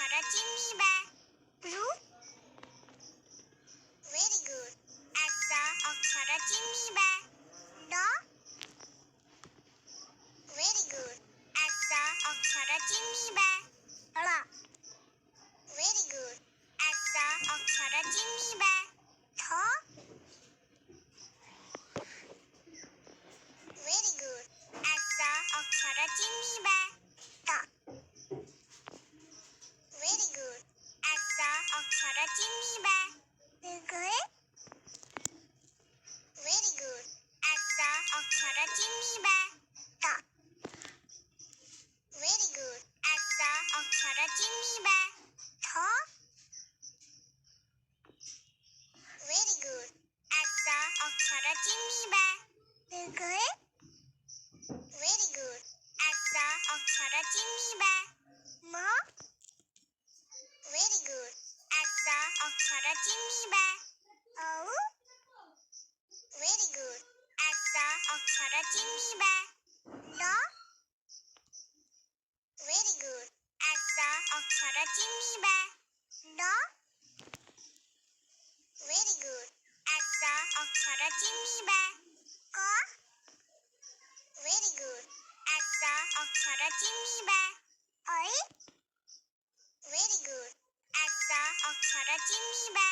ଅକ୍ଷର ଚିହ୍ନିବା। ରୁ ଭେରି ଗୁଡ୍। ଆସ ଅକ୍ଷର ଚିହ୍ନିବା। ଡ ଭେରି ଗୁଡ୍। ଆସ ଅକ୍ଷର ଚିହ୍ନିବା। ଳ ଭେରି ଗୁଡ୍। ଆସ ଅକ୍ଷର ଚିହ୍ନିବା। ଥ ଭେରି ଗୁଡ୍। ଆସ ଅକ୍ଷର ଚିହ୍ନିବା। ଟ ଭେରି ଗୁଡ୍। ଆସ ଅକ୍ଷର ଚିହ୍ନିବା। Very good. ଆସ ଅକ୍ଷର ଚିହ୍ନିବା। ଟ ଭେରି ଗୁଡ୍। ଆସ ଅକ୍ଷର ଚିହ୍ନିବା। ଥ ଭେରି ଗୁଡ୍। ଆସ ଅକ୍ଷର ଚିହ୍ନିବା। Very good. ଆସ ଅକ୍ଷର ଚିହ୍ନିବା। ମ ଭେରି ଗୁଡ୍। ଆସ ଅକ୍ଷର ଚିହ୍ନିବା। ଔ ଭେରି ଗୁଡ୍। ଆସ ଅକ୍ଷର ଚିହ୍ନିବା। ଲ ଭେରି ଗୁଡ୍। ଆସ ଅକ୍ଷର ଚିହ୍ନିବା। ଲ ଭେରି ଗୁଡ୍। ଆସ ଅକ୍ଷର ଚିହ୍ନିବା। କ ଭେରି ଗୁଡ୍। ଆସ ଅକ୍ଷର ଚିହ୍ନିବା। ଐ ଭେରି ଗୁଡ୍। ଆସ ଅକ୍ଷର ଚିହ୍ନିବା।